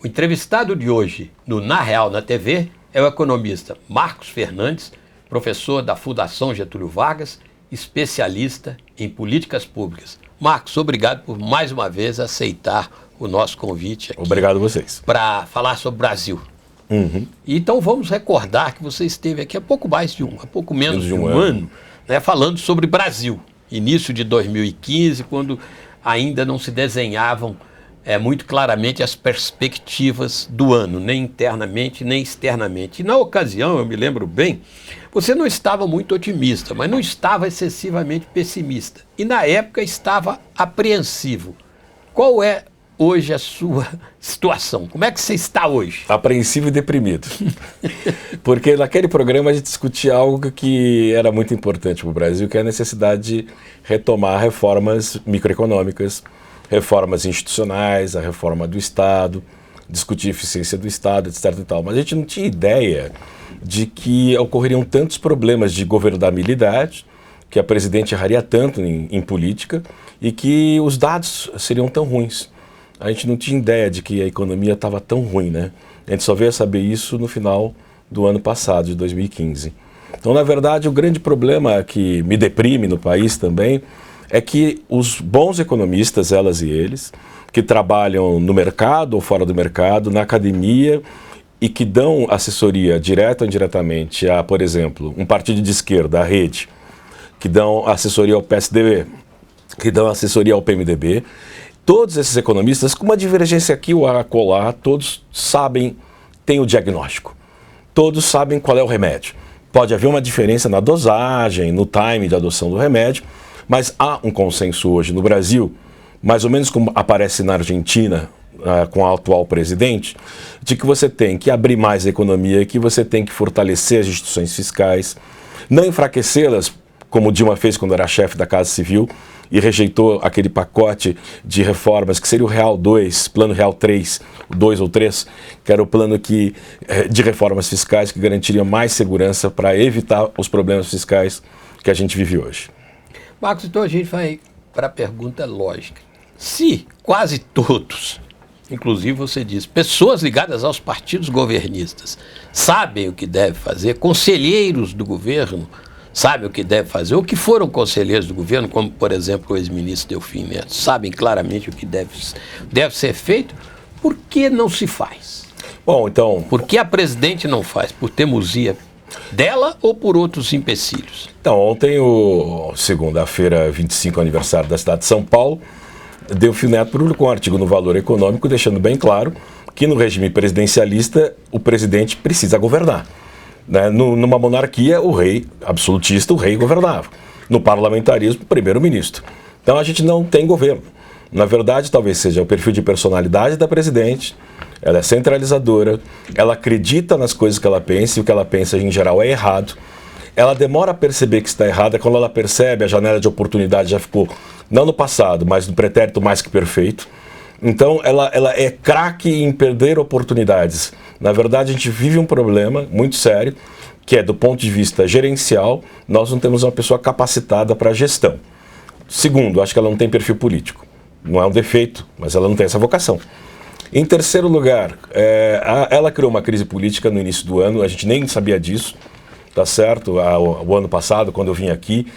O entrevistado de hoje no Na Real na TV é o economista Marcos Fernandes, professor da Fundação Getúlio Vargas, especialista em políticas públicas. Marcos, obrigado por mais uma vez aceitar o nosso convite aqui. Obrigado a vocês. Para falar sobre o Brasil. Então vamos recordar que você esteve aqui há pouco menos de um ano, né, falando sobre Brasil. Início de 2015, quando ainda não se desenhavam muito claramente as perspectivas do ano, nem internamente, nem externamente. E na ocasião, eu me lembro bem, você não estava muito otimista, mas não estava excessivamente pessimista. E na época estava apreensivo. Qual é hoje a sua situação? Como é que você está hoje? Apreensivo e deprimido. Porque naquele programa a gente discutia algo que era muito importante para o Brasil, que é a necessidade de retomar reformas microeconômicas, reformas institucionais, a reforma do Estado, discutir a eficiência do Estado, etc. e tal. Mas a gente não tinha ideia de que ocorreriam tantos problemas de governabilidade, que a presidente erraria tanto em política e que os dados seriam tão ruins. A gente não tinha ideia de que a economia estava tão ruim, né? A gente só veio a saber isso no final do ano passado, de 2015. Então, na verdade, o grande problema que me deprime no país também é que os bons economistas, elas e eles, que trabalham no mercado ou fora do mercado, na academia e que dão assessoria direta ou indiretamente a, por exemplo, um partido de esquerda, a Rede, que dão assessoria ao PSDB, que dão assessoria ao PMDB, todos esses economistas, com uma divergência aqui ou acolá, todos sabem, têm o diagnóstico, todos sabem qual é o remédio. Pode haver uma diferença na dosagem, no time de adoção do remédio, mas há um consenso hoje no Brasil, mais ou menos como aparece na Argentina, com o atual presidente, de que você tem que abrir mais a economia, que você tem que fortalecer as instituições fiscais, não enfraquecê-las, como Dilma fez quando era chefe da Casa Civil, e rejeitou aquele pacote de reformas, que seria o Real 2, Plano Real 3, 2 ou 3, que era o plano de reformas fiscais que garantiria mais segurança para evitar os problemas fiscais que a gente vive hoje. Marcos, então a gente vai para a pergunta lógica. Se quase todos, inclusive você diz, pessoas ligadas aos partidos governistas, sabem o que deve fazer, conselheiros do governo sabem o que deve fazer, ou que foram conselheiros do governo, como por exemplo o ex-ministro Delfim Neto, sabem claramente o que deve ser feito, por que não se faz? Bom, então... Por que a presidente não faz? Por teimosia dela ou por outros empecilhos? Então, ontem, segunda-feira, 25, aniversário da cidade de São Paulo, Delfim Neto publicou um artigo no Valor Econômico, deixando bem claro que no regime presidencialista o presidente precisa governar. Né? Numa monarquia, o rei absolutista, o rei governava. No parlamentarismo, o primeiro-ministro. Então a gente não tem governo. Na verdade, talvez seja o perfil de personalidade da presidente, ela é centralizadora, ela acredita nas coisas que ela pensa, e o que ela pensa em geral é errado. Ela demora a perceber que está errada, quando ela percebe, a janela de oportunidade já ficou, não no passado, mas no pretérito mais que perfeito. Então ela é craque em perder oportunidades. Na verdade, a gente vive um problema muito sério, que é do ponto de vista gerencial, nós não temos uma pessoa capacitada para a gestão. Segundo, acho que ela não tem perfil político. Não é um defeito, mas ela não tem essa vocação. Em terceiro lugar, ela criou uma crise política no início do ano, a gente nem sabia disso, tá certo? O ano passado, quando eu vim aqui,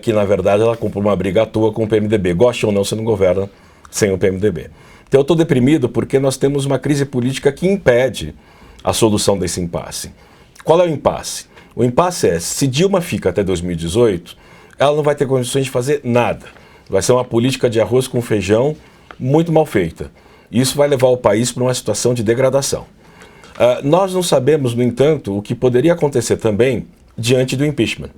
que na verdade ela comprou uma briga à toa com o PMDB. Goste ou não, você não governa sem o PMDB. Então eu estou deprimido porque nós temos uma crise política que impede a solução desse impasse. Qual é o impasse? O impasse é, se Dilma fica até 2018, ela não vai ter condições de fazer nada. Vai ser uma política de arroz com feijão muito mal feita. Isso vai levar o país para uma situação de degradação. Nós não sabemos, no entanto, o que poderia acontecer também diante do impeachment.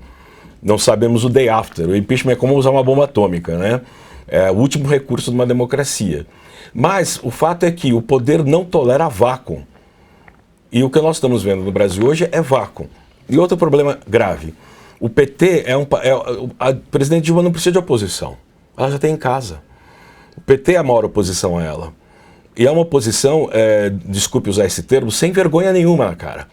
Não sabemos o day after. O impeachment é como usar uma bomba atômica, né? É o último recurso de uma democracia. Mas o fato é que o poder não tolera vácuo. E o que nós estamos vendo no Brasil hoje é vácuo. E outro problema grave. O PT a presidente Dilma não precisa de oposição. Ela já tem em casa. O PT é a maior oposição a ela. E é uma oposição, desculpe usar esse termo, sem vergonha nenhuma na cara.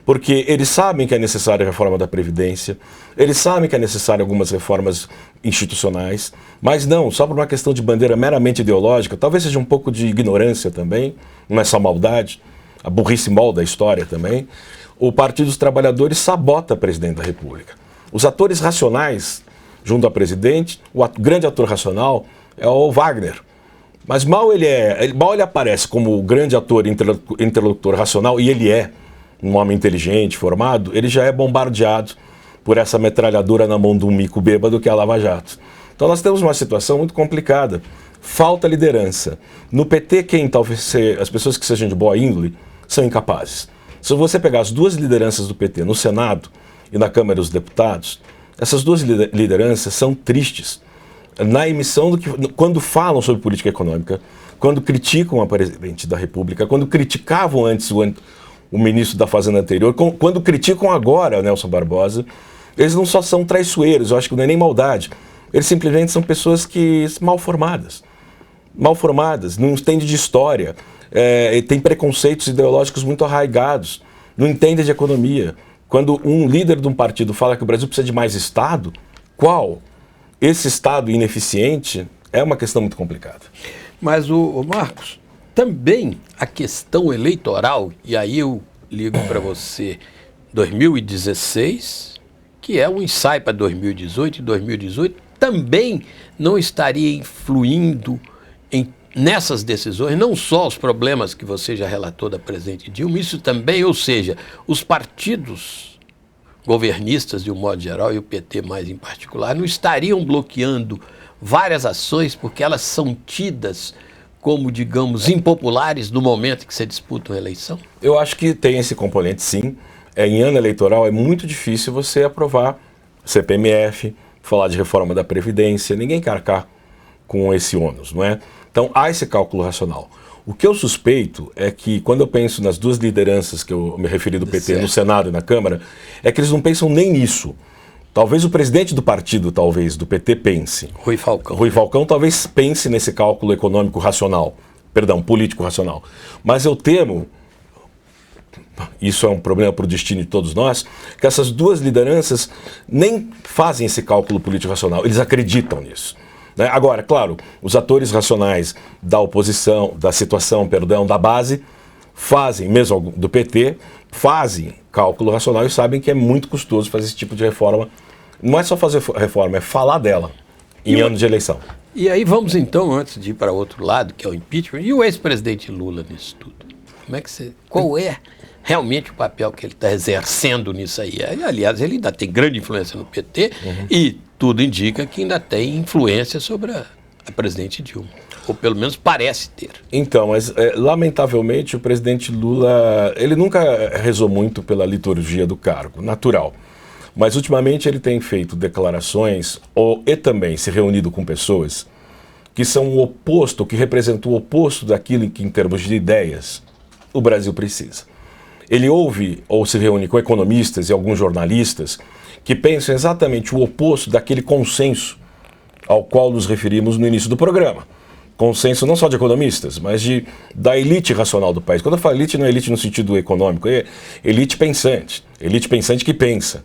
porque eles sabem que é necessária a reforma da Previdência, eles sabem que é necessária algumas reformas institucionais, mas não, só por uma questão de bandeira meramente ideológica, talvez seja um pouco de ignorância também, não é só maldade, a burrice molda a história também, o Partido dos Trabalhadores sabota o presidente da República. Os atores racionais, junto ao presidente, o grande ator racional é o Wagner. Mas mal ele aparece como o grande ator interlocutor racional, e ele é um homem inteligente, formado, ele já é bombardeado por essa metralhadora na mão de um mico bêbado que é a Lava Jato. Então nós temos uma situação muito complicada. Falta liderança. No PT, as pessoas que sejam de boa índole são incapazes. Se você pegar as duas lideranças do PT no Senado e na Câmara dos Deputados, essas duas lideranças são tristes. Na emissão quando falam sobre política econômica, quando criticam a presidente da República, quando criticavam antes o ministro da Fazenda anterior, quando criticam agora Nelson Barbosa, eles não só são traiçoeiros, eu acho que não é nem maldade, eles simplesmente são pessoas mal formadas, não entendem de história, têm preconceitos ideológicos muito arraigados, não entendem de economia. Quando um líder de um partido fala que o Brasil precisa de mais Estado, qual? Esse Estado ineficiente é uma questão muito complicada. Mas, o Marcos, também a questão eleitoral, e aí eu ligo para você 2016, que é um ensaio para 2018, e 2018 também não estaria influindo nessas decisões, não só os problemas que você já relatou da presidente Dilma, isso também, ou seja, os partidos governistas de um modo geral, e o PT mais em particular, não estariam bloqueando várias ações porque elas são tidas como, digamos, impopulares no momento que você disputa uma eleição? Eu acho que tem esse componente, sim. Em ano eleitoral é muito difícil você aprovar CPMF, falar de reforma da Previdência, ninguém quer arcar com esse ônus, não é? Então há esse cálculo racional. O que eu suspeito é que, quando eu penso nas duas lideranças que eu me referi do PT no Senado e na Câmara, é que eles não pensam nem nisso. Talvez o presidente do partido, do PT, pense. Rui Falcão. Rui Falcão talvez pense nesse cálculo econômico racional, político racional. Mas eu temo, isso é um problema para o destino de todos nós, que essas duas lideranças nem fazem esse cálculo político racional, eles acreditam nisso. Agora, claro, os atores racionais da oposição, da situação, da base, fazem, mesmo do PT, fazem cálculo racional e sabem que é muito custoso fazer esse tipo de reforma. Não é só fazer reforma, é falar dela em ano de eleição. E aí vamos então, antes de ir para outro lado, que é o impeachment, e o ex-presidente Lula nisso tudo? Qual é realmente o papel que ele está exercendo nisso aí? Aliás, ele ainda tem grande influência no PT e tudo indica que ainda tem influência sobre a presidente Dilma, ou pelo menos parece ter. Então, mas lamentavelmente o presidente Lula, ele nunca rezou muito pela liturgia do cargo, natural. Mas ultimamente ele tem feito declarações e também se reunido com pessoas que são o oposto, que representam o oposto daquilo que, em termos de ideias, o Brasil precisa. Ele ouve ou se reúne com economistas e alguns jornalistas que pensam exatamente o oposto daquele consenso ao qual nos referimos no início do programa. Consenso não só de economistas, mas da elite racional do país. Quando eu falo elite, não é elite no sentido econômico, é elite pensante que pensa.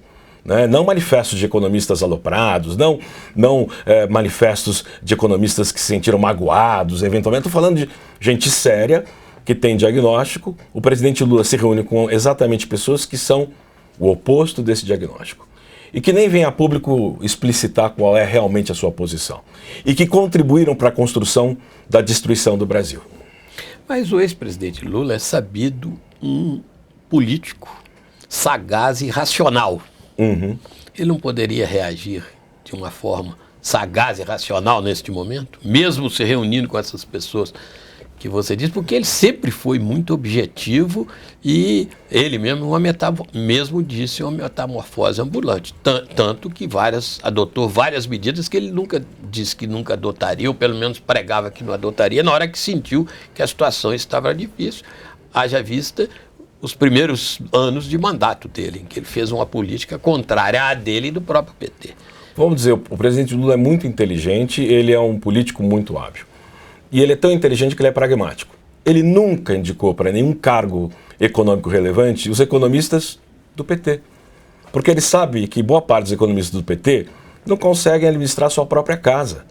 Não manifestos de economistas aloprados, não manifestos de economistas que se sentiram magoados, eventualmente. Estou falando de gente séria, que tem diagnóstico. O presidente Lula se reúne com exatamente pessoas que são o oposto desse diagnóstico. E que nem vem a público explicitar qual é realmente a sua posição. E que contribuíram para a construção da destruição do Brasil. Mas o ex-presidente Lula é sabido um político sagaz e racional. Ele não poderia reagir de uma forma sagaz e racional neste momento, mesmo se reunindo com essas pessoas que você disse, porque ele sempre foi muito objetivo e ele mesmo disse uma metamorfose ambulante, tanto que adotou várias medidas que ele nunca disse que nunca adotaria, ou pelo menos pregava que não adotaria, na hora que sentiu que a situação estava difícil, haja vista os primeiros anos de mandato dele, em que ele fez uma política contrária à dele e do próprio PT. Vamos dizer, o presidente Lula é muito inteligente, ele é um político muito hábil. E ele é tão inteligente que ele é pragmático. Ele nunca indicou para nenhum cargo econômico relevante os economistas do PT. Porque ele sabe que boa parte dos economistas do PT não conseguem administrar sua própria casa.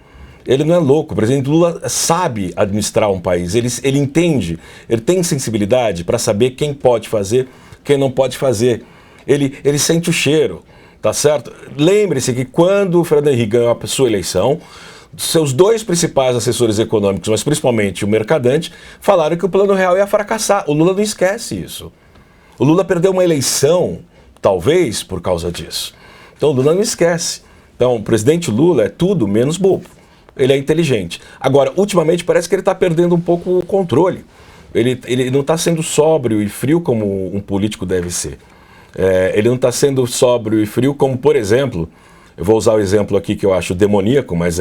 Ele não é louco. O presidente Lula sabe administrar um país. Ele entende, ele tem sensibilidade para saber quem pode fazer, quem não pode fazer. Ele sente o cheiro, tá certo? Lembre-se que quando o Fernando Henrique ganhou a sua eleição, seus 2 principais assessores econômicos, mas principalmente o Mercadante, falaram que o Plano Real ia fracassar. O Lula não esquece isso. O Lula perdeu uma eleição, talvez, por causa disso. Então o Lula não esquece. Então o presidente Lula é tudo menos bobo. Ele é inteligente. Agora, ultimamente parece que ele está perdendo um pouco o controle. Ele não está sendo sóbrio e frio como um político deve ser. Ele não está sendo sóbrio e frio como, por exemplo, eu vou usar o exemplo aqui que eu acho demoníaco, mas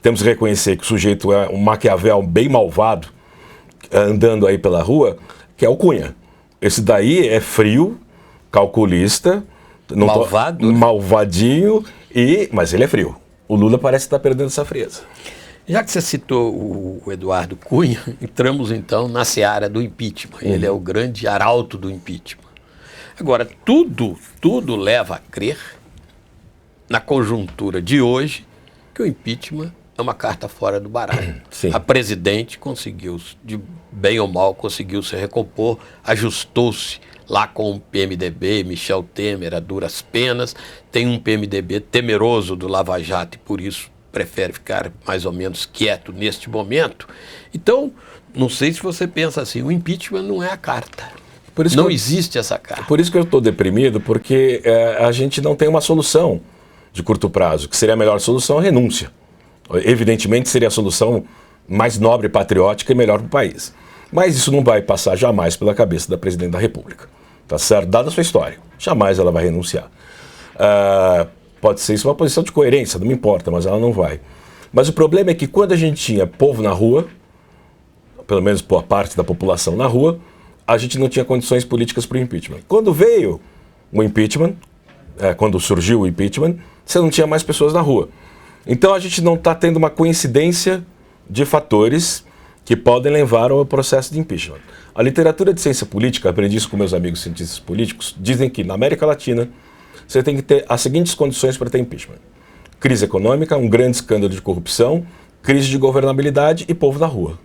temos que reconhecer que o sujeito é um Maquiavel bem malvado, andando aí pela rua, que é o Cunha. Esse daí é frio, calculista, malvado, malvadinho, mas ele é frio. O Lula parece estar perdendo essa frieza. Já que você citou o Eduardo Cunha, entramos então na seara do impeachment. Ele é o grande arauto do impeachment. Agora, tudo leva a crer, na conjuntura de hoje, que o impeachment é uma carta fora do baralho. Sim. A presidente conseguiu, de bem ou mal, conseguiu se recompor, ajustou-se lá com o PMDB, Michel Temer, a duras penas, tem um PMDB temeroso do Lava Jato e por isso prefere ficar mais ou menos quieto neste momento. Então, não sei se você pensa assim, o impeachment não é a carta. Não existe essa carta. Por isso que eu estou deprimido, porque a gente não tem uma solução de curto prazo, que seria a melhor solução, a renúncia. Evidentemente seria a solução mais nobre, patriótica e melhor para o país. Mas isso não vai passar jamais pela cabeça da presidente da República. Tá certo? Dada a sua história. Jamais ela vai renunciar. Pode ser isso uma posição de coerência, não me importa, mas ela não vai. Mas o problema é que quando a gente tinha povo na rua, pelo menos boa parte da população na rua, a gente não tinha condições políticas para o impeachment. Quando veio o impeachment, quando surgiu o impeachment, você não tinha mais pessoas na rua. Então a gente não está tendo uma coincidência de fatores que podem levar ao processo de impeachment. A literatura de ciência política, aprendi isso com meus amigos cientistas políticos, dizem que na América Latina você tem que ter as seguintes condições para ter impeachment: crise econômica, um grande escândalo de corrupção, crise de governabilidade e povo na rua.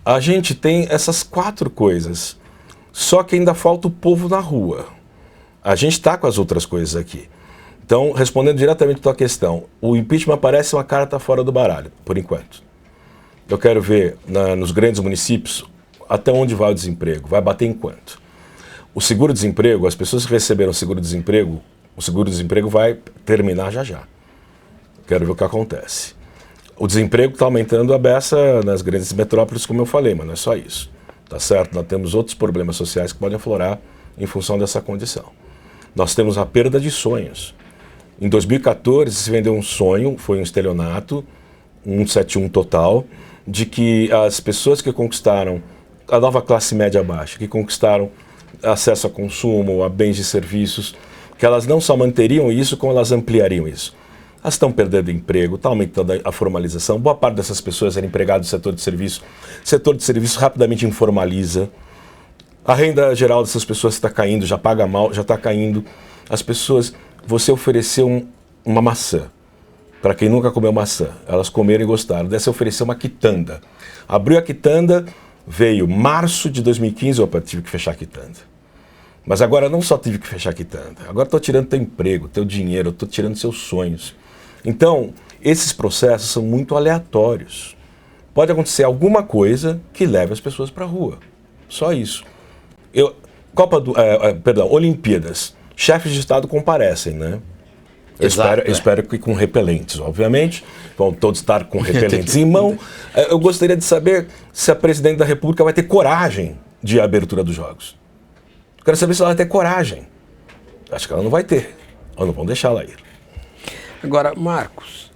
A gente tem essas 4 coisas, só que ainda falta o povo na rua. A gente está com as outras coisas aqui. Então, respondendo diretamente à tua questão, o impeachment parece uma carta fora do baralho, por enquanto. Eu quero ver nos grandes municípios até onde vai o desemprego, vai bater em quanto. O seguro-desemprego, as pessoas que receberam o seguro-desemprego vai terminar já já. Quero ver o que acontece. O desemprego está aumentando a beça nas grandes metrópoles, como eu falei, mas não é só isso. Tá certo? Nós temos outros problemas sociais que podem aflorar em função dessa condição. Nós temos a perda de sonhos. Em 2014 se vendeu um sonho, foi um estelionato, um 171 total, de que as pessoas que conquistaram a nova classe média baixa, que conquistaram acesso a consumo, a bens e serviços, que elas não só manteriam isso, como elas ampliariam isso. Elas estão perdendo emprego, está aumentando a formalização, boa parte dessas pessoas eram empregadas no setor de serviço. O setor de serviço rapidamente informaliza. A renda geral dessas pessoas está caindo, já paga mal, já está caindo. As pessoas, você ofereceu uma maçã, para quem nunca comeu maçã, elas comeram e gostaram. Daí você ofereceu uma quitanda. Abriu a quitanda, veio março de 2015, opa, tive que fechar a quitanda. Mas agora não só tive que fechar a quitanda, agora estou tirando teu emprego, teu dinheiro, estou tirando seus sonhos. Então, esses processos são muito aleatórios. Pode acontecer alguma coisa que leve as pessoas para a rua. Só isso. Olimpíadas. Chefes de Estado comparecem, né? Eu espero que com repelentes, obviamente. Vão todos estar com repelentes em mão. Eu gostaria de saber se a presidente da República vai ter coragem de abertura dos Jogos. Quero saber se ela vai ter coragem. Acho que ela não vai ter. Ou não vão deixá-la ir. Agora, Marcos,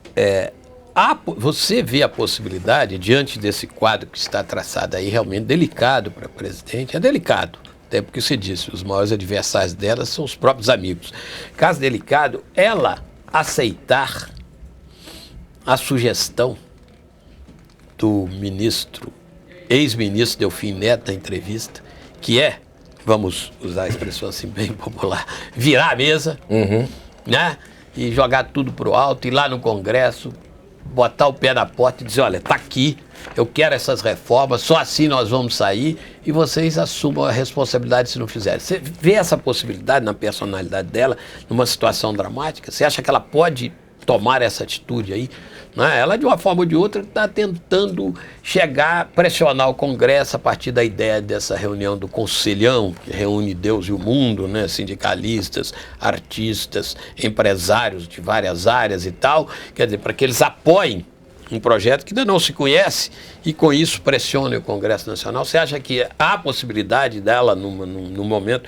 você vê a possibilidade, diante desse quadro que está traçado aí, realmente delicado para a presidente, é delicado, até porque você disse, os maiores adversários dela são os próprios amigos. Caso delicado, ela aceitar a sugestão do ex-ministro Delfim Neto, na entrevista, que é vamos usar a expressão assim bem popular, virar a mesa, né? E jogar tudo pro alto, ir lá no Congresso, botar o pé na porta e dizer, olha, tá aqui, eu quero essas reformas, só assim nós vamos sair e vocês assumam a responsabilidade se não fizerem. Você vê essa possibilidade na personalidade dela, numa situação dramática? Você acha que ela pode tomar essa atitude aí? Né? Ela, de uma forma ou de outra, está tentando chegar, pressionar o Congresso a partir da ideia dessa reunião do Conselhão, que reúne Deus e o mundo, né? Sindicalistas, artistas, empresários de várias áreas e tal, quer dizer, para que eles apoiem um projeto que ainda não se conhece e com isso pressione o Congresso Nacional. Você acha que há possibilidade dela, num momento,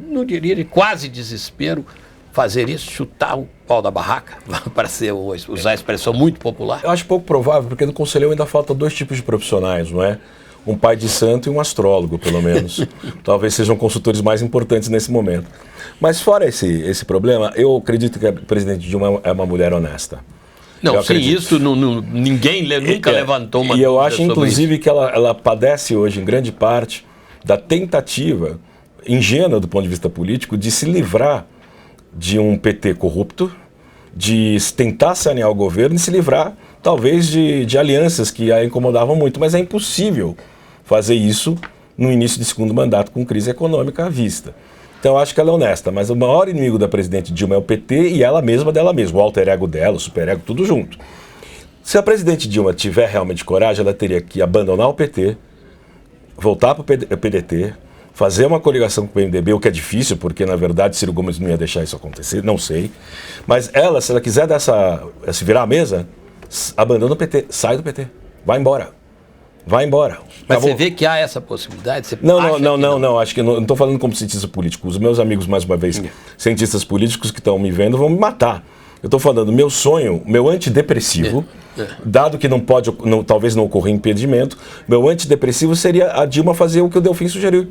não diria de quase desespero, fazer isso, chutar o pau da barraca, para usar a expressão muito popular? Eu acho pouco provável, porque no Conselhão ainda falta 2 tipos de profissionais, não é? Um pai de santo e um astrólogo, pelo menos. Talvez sejam consultores mais importantes nesse momento. Mas fora esse problema, eu acredito que a presidente Dilma é uma mulher honesta. Não, sem isso, ninguém nunca levantou uma dúvida. E eu acho, inclusive, isso. que ela padece hoje, em grande parte, da tentativa ingênua do ponto de vista político de se livrar de um PT corrupto, de tentar sanear o governo e se livrar, talvez, de alianças que a incomodavam muito. Mas é impossível fazer isso no início de segundo mandato com crise econômica à vista. Então eu acho que ela é honesta, mas o maior inimigo da presidente Dilma é o PT e ela mesma dela mesma, o alter ego dela, o super ego, tudo junto. Se a presidente Dilma tiver realmente coragem, ela teria que abandonar o PT, voltar para o PDT, fazer uma coligação com o PMDB, o que é difícil, porque na verdade Ciro Gomes não ia deixar isso acontecer, não sei. Mas ela, se ela quiser se virar a mesa, abandona o PT, sai do PT, vai embora. Vai embora. Mas você vê que há essa possibilidade? Você não, acho que não estou falando como cientista político. Os meus amigos, mais uma vez, cientistas políticos que estão me vendo, vão me matar. Eu estou falando, meu sonho, meu antidepressivo, dado que talvez não ocorra impedimento, meu antidepressivo seria a Dilma fazer o que o Delfim sugeriu.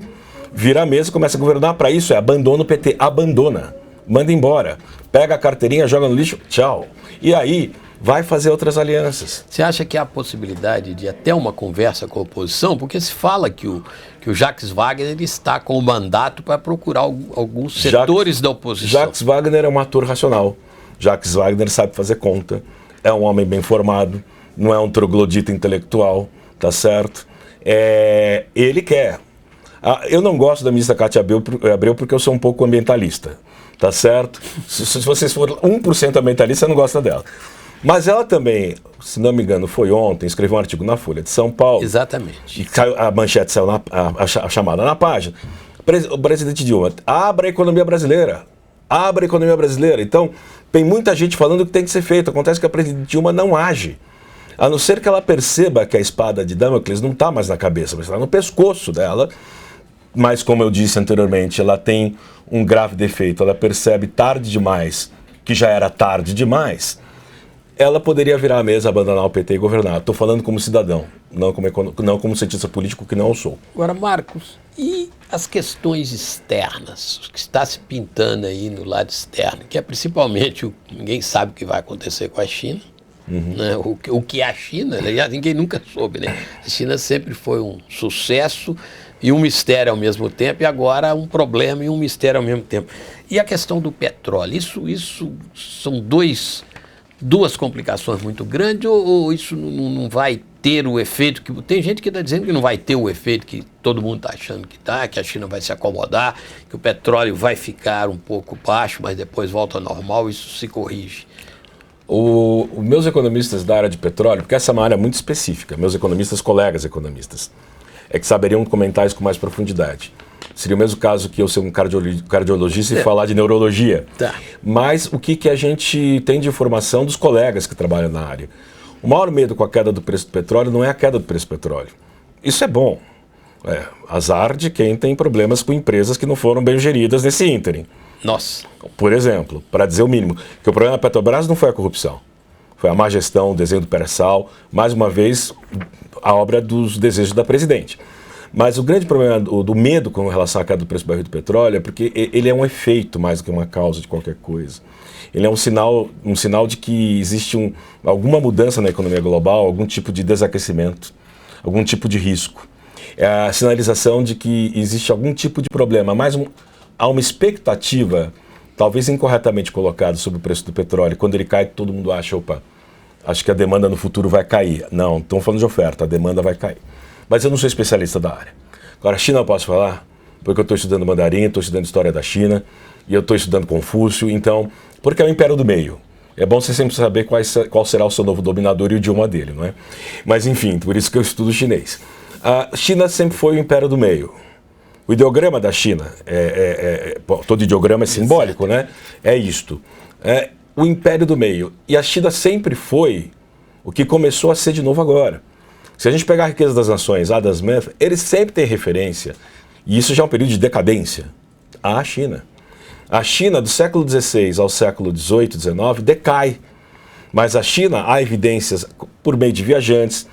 Virar a mesa, começa a governar. Para isso abandona o PT, abandona, manda embora, pega a carteirinha, joga no lixo, tchau. E aí vai fazer outras alianças. Você acha que há a possibilidade de até uma conversa com a oposição? Porque se fala que o Jacques Wagner está com o mandato para procurar alguns setores da oposição. Jacques Wagner é um ator racional. Jacques Wagner sabe fazer conta, é um homem bem formado, não é um troglodita intelectual, tá certo? Ele quer. Eu não gosto da ministra Cátia Abreu porque eu sou um pouco ambientalista, tá certo? Se vocês forem 1% ambientalista, você não gosta dela. Mas ela também, se não me engano, foi ontem, escreveu um artigo na Folha de São Paulo. Exatamente. E a manchete saiu, a chamada na página. O presidente Dilma, abra a economia brasileira. Abra a economia brasileira. Então, tem muita gente falando que tem que ser feito. Acontece que a presidente Dilma não age. A não ser que ela perceba que a espada de Damocles não está mais na cabeça, mas está no pescoço dela. Mas, como eu disse anteriormente, ela tem um grave defeito. Ela percebe tarde demais que já era tarde demais. Ela poderia virar a mesa, abandonar o PT e governar. Estou falando como cidadão, não como cientista político, que não eu sou. Agora, Marcos, e as questões externas, o que está se pintando aí no lado externo, que é principalmente ninguém sabe o que vai acontecer com a China, né? O que é a China, ninguém nunca soube, né? A China sempre foi um sucesso e um mistério ao mesmo tempo, e agora um problema e um mistério ao mesmo tempo. E a questão do petróleo, isso são duas complicações muito grandes, ou isso não vai ter o efeito que... Tem gente que está dizendo que não vai ter o efeito que todo mundo está achando que está, que a China vai se acomodar, que o petróleo vai ficar um pouco baixo, mas depois volta ao normal, isso se corrige. Os meus economistas da área de petróleo, porque essa é uma área muito específica, meus economistas, colegas economistas, é que saberiam comentar isso com mais profundidade. Seria o mesmo caso que eu ser um cardiologista e falar de neurologia. Tá. Mas o que a gente tem de informação dos colegas que trabalham na área? O maior medo com a queda do preço do petróleo não é a queda do preço do petróleo. Isso é bom. Azar de quem tem problemas com empresas que não foram bem geridas nesse ínterim. Nossa. Por exemplo, para dizer o mínimo, que o problema da Petrobras não foi a corrupção. Foi a má gestão, o desenho do pré-sal, mais uma vez, a obra dos desejos da presidente. Mas o grande problema do medo com relação à queda do preço do barril do petróleo é porque ele é um efeito mais do que uma causa de qualquer coisa. Ele é um sinal de que existe alguma mudança na economia global, algum tipo de desaquecimento, algum tipo de risco. é a sinalização de que existe algum tipo de problema, mas há uma expectativa, talvez incorretamente colocada, sobre o preço do petróleo. Quando ele cai, todo mundo acha, opa, acho que a demanda no futuro vai cair. Não, estamos falando de oferta, a demanda vai cair. Mas eu não sou especialista da área. Agora, a China eu posso falar, porque eu estou estudando mandarim, estou estudando história da China, e eu estou estudando Confúcio, então, porque é o império do meio. É bom você sempre saber qual será o seu novo dominador e o idioma dele, não é? Mas, enfim, por isso que eu estudo chinês. A China sempre foi o império do meio. O ideograma da China, todo ideograma é simbólico, né? É isto. É o império do meio. E a China sempre foi o que começou a ser de novo agora. Se a gente pegar a riqueza das nações, Adam Smith, ele sempre tem referência, e isso já é um período de decadência, à China. A China, do século XVI ao século XVIII, XIX, decai. Mas a China, há evidências por meio de viajantes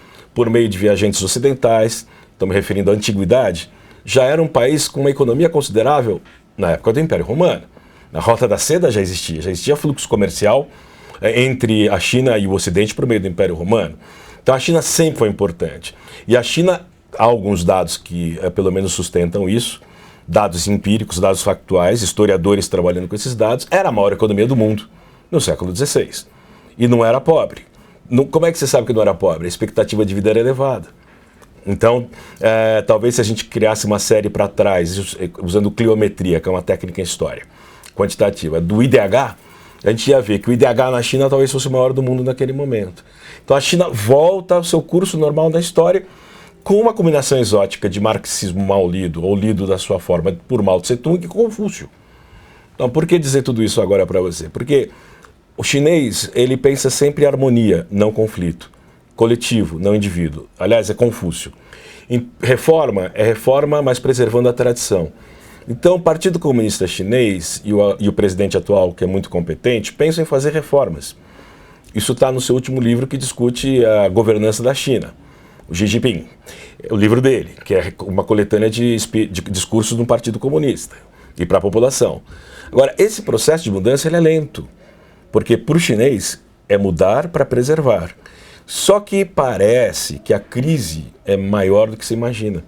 ocidentais, estou me referindo à antiguidade, já era um país com uma economia considerável na época do Império Romano. Na Rota da Seda já existia fluxo comercial entre a China e o Ocidente por meio do Império Romano. Então a China sempre foi importante. E a China, há alguns dados que pelo menos sustentam isso, dados empíricos, dados factuais, historiadores trabalhando com esses dados, era a maior economia do mundo no século XVI. E não era pobre. Como é que você sabe que não era pobre? A expectativa de vida era elevada. Então, talvez se a gente criasse uma série para trás, usando cliometria, que é uma técnica em história quantitativa, do IDH, a gente ia ver que o IDH na China talvez fosse o maior do mundo naquele momento. Então a China volta ao seu curso normal da história, com uma combinação exótica de marxismo mal lido, ou lido da sua forma por Mao Tse-tung e Confúcio. Então, por que dizer tudo isso agora para você? Porque o chinês, ele pensa sempre em harmonia, não conflito. Coletivo, não indivíduo. Aliás, é Confúcio. Reforma é reforma, mas preservando a tradição. Então, o Partido Comunista Chinês e o presidente atual, que é muito competente, pensam em fazer reformas. Isso está no seu último livro que discute a governança da China. O Xi Jinping, o livro dele, que é uma coletânea de discursos do Partido Comunista e para a população. Agora, esse processo de mudança ele é lento, porque para o chinês é mudar para preservar. Só que parece que a crise é maior do que se imagina,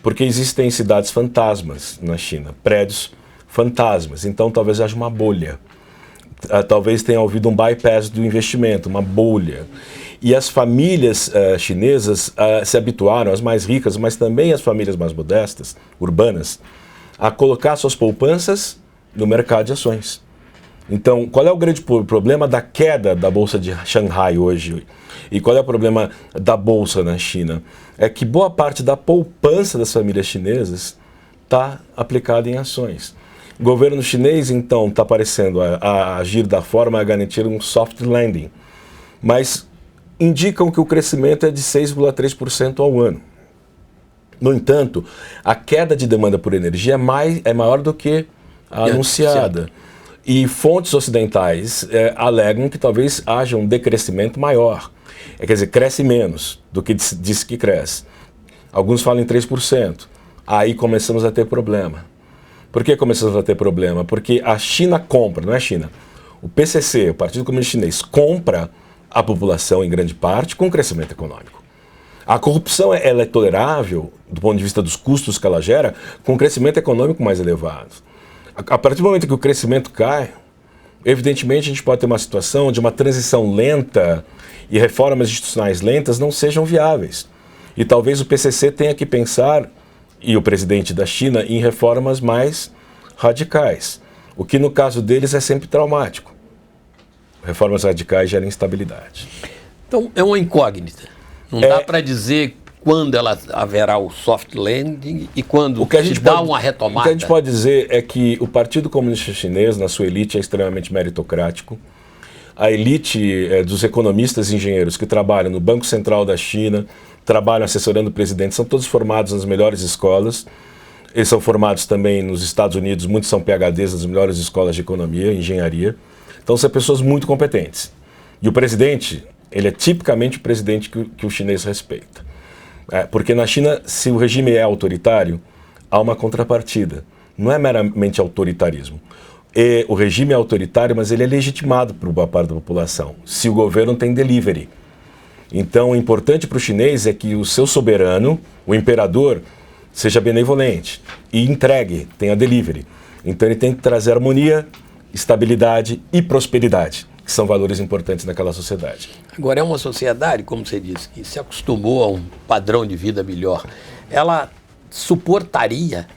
porque existem cidades fantasmas na China, prédios fantasmas, então talvez haja uma bolha. Talvez tenha havido um bypass do investimento, uma bolha. E as famílias chinesas se habituaram, as mais ricas, mas também as famílias mais modestas, urbanas, a colocar suas poupanças no mercado de ações. Então, qual é o grande problema da queda da Bolsa de Xangai hoje? E qual é o problema da Bolsa na China? É que boa parte da poupança das famílias chinesas está aplicada em ações. O governo chinês, então, está parecendo a agir da forma a garantir um soft landing, mas indicam que o crescimento é de 6,3% ao ano. No entanto, a queda de demanda por energia é maior do que a anunciada. E fontes ocidentais alegam que talvez haja um decrescimento maior. Quer dizer, cresce menos do que diz que cresce. Alguns falam em 3%. Aí começamos a ter problema. Por que começamos a ter problema? Porque a China compra, não é a China, o PCC, o Partido Comunista Chinês, compra a população em grande parte com crescimento econômico. A corrupção ela é tolerável, do ponto de vista dos custos que ela gera, com crescimento econômico mais elevado. A partir do momento que o crescimento cai, evidentemente a gente pode ter uma situação de uma transição lenta e reformas institucionais lentas não sejam viáveis. E talvez o PCC tenha que pensar, e o presidente da China, em reformas mais radicais. O que no caso deles é sempre traumático. Reformas radicais geram instabilidade. Então é uma incógnita. Não dá para dizer quando ela haverá o soft landing e quando se dá uma retomada. O que a gente pode dizer é que o Partido Comunista Chinês, na sua elite, é extremamente meritocrático. A elite dos economistas e engenheiros que trabalham no Banco Central da China, trabalham assessorando o presidente, são todos formados nas melhores escolas. Eles são formados também nos Estados Unidos, muitos são PhDs das melhores escolas de economia e engenharia. Então são pessoas muito competentes. E o presidente, ele é tipicamente o presidente que o chinês respeita. Porque na China, se o regime é autoritário, há uma contrapartida. Não é meramente autoritarismo. O regime é autoritário, mas ele é legitimado por boa parte da população, se o governo tem delivery. Então, o importante para o chinês é que o seu soberano, o imperador, seja benevolente e entregue, tenha delivery. Então, ele tem que trazer harmonia, estabilidade e prosperidade, que são valores importantes naquela sociedade. Agora, é uma sociedade, como você disse, que se acostumou a um padrão de vida melhor. Ela suportaria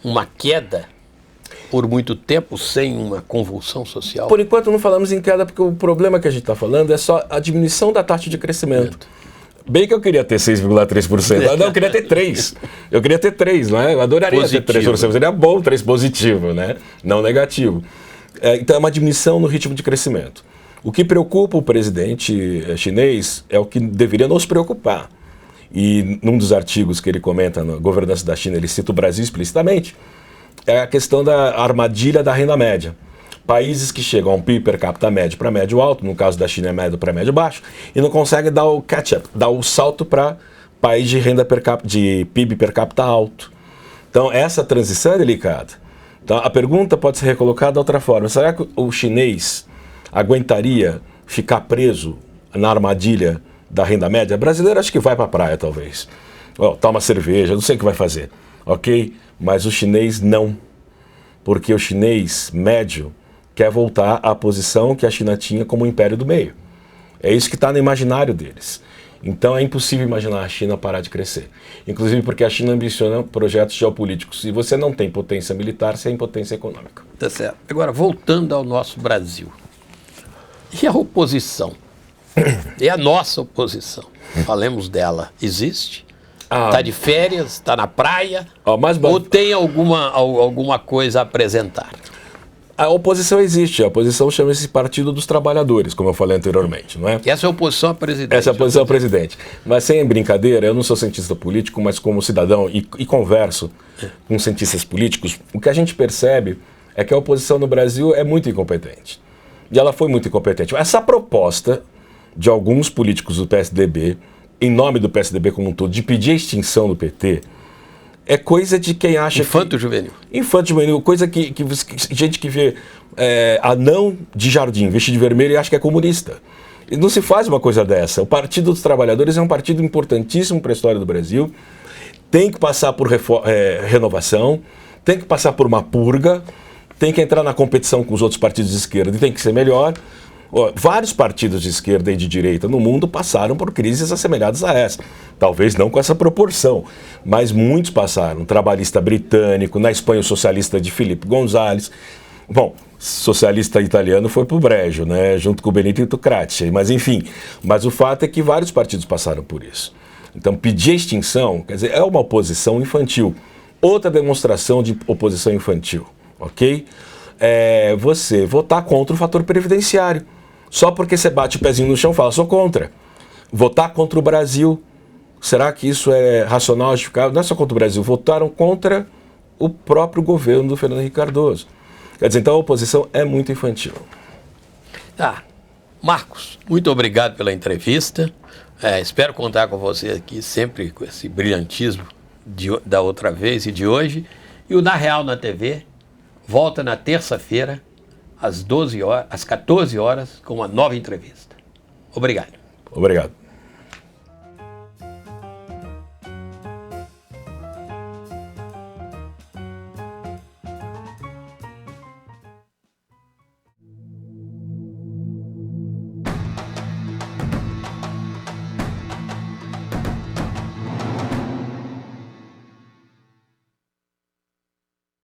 uma queda por muito tempo sem uma convulsão social? Por enquanto não falamos em queda, porque o problema que a gente está falando é só a diminuição da taxa de crescimento. Bem que eu queria ter 6,3%. Não, eu queria ter 3%. Eu queria ter 3%, não é? Eu adoraria positivo. Ter 3%. Seria bom 3% positivo, né? Não negativo. Então é uma diminuição no ritmo de crescimento. O que preocupa o presidente chinês é o que deveria nos preocupar. E num dos artigos que ele comenta na governança da China, ele cita o Brasil explicitamente, é a questão da armadilha da renda média. Países que chegam a um PIB per capita médio para médio alto, no caso da China é médio para médio baixo, e não conseguem dar o catch-up, dar o salto para país de renda per capita, de PIB per capita alto. Então essa transição é delicada. Então a pergunta pode ser recolocada de outra forma. Será que o chinês aguentaria ficar preso na armadilha da renda média? Brasileiro acho que vai para a praia talvez. Toma cerveja, não sei o que vai fazer. Ok? Mas o chinês não. Porque o chinês médio quer voltar à posição que a China tinha como o império do meio. É isso que está no imaginário deles. Então é impossível imaginar a China parar de crescer. Inclusive porque a China ambiciona projetos geopolíticos. Se você não tem potência militar, você é impotência econômica. Tá certo. Agora, voltando ao nosso Brasil. E a oposição? E a nossa oposição? Falemos dela. Existe? Está de férias? Está na praia? Ou tem alguma coisa a apresentar? A oposição existe. A oposição chama-se Partido dos Trabalhadores, como eu falei anteriormente, não é? Essa é a oposição a presidente. Essa é a oposição a presidente. Mas sem brincadeira, eu não sou cientista político, mas como cidadão e converso com cientistas políticos, o que a gente percebe é que a oposição no Brasil é muito incompetente. E ela foi muito incompetente. Essa proposta de alguns políticos do PSDB, em nome do PSDB como um todo, de pedir a extinção do PT, é coisa de quem acha Infanto-juvenil. Infanto-juvenil, coisa que gente que vê anão de jardim, vestido de vermelho e acha que é comunista. E não se faz uma coisa dessa. O Partido dos Trabalhadores é um partido importantíssimo para a história do Brasil, tem que passar por renovação, tem que passar por uma purga, tem que entrar na competição com os outros partidos de esquerda e tem que ser melhor. Vários partidos de esquerda e de direita no mundo passaram por crises assemelhadas a essa. Talvez não com essa proporção, mas muitos passaram. O trabalhista britânico, na Espanha o socialista de Filipe González. Bom, socialista italiano foi pro brejo, né, junto com o Benito Crachi, mas enfim. Mas o fato é que vários partidos passaram por isso. Então pedir extinção, quer dizer, é uma oposição infantil. Outra demonstração de oposição infantil, ok? É você votar contra o fator previdenciário. Só porque você bate o pezinho no chão e fala, sou contra. Votar contra o Brasil, será que isso é racional, justificável? Não é só contra o Brasil, votaram contra o próprio governo do Fernando Henrique Cardoso. Quer dizer, então a oposição é muito infantil. Marcos, muito obrigado pela entrevista. Espero contar com você aqui sempre com esse brilhantismo da outra vez e de hoje. E o Na Real na TV volta na terça-feira, às 14 horas, com uma nova entrevista. Obrigado. Obrigado.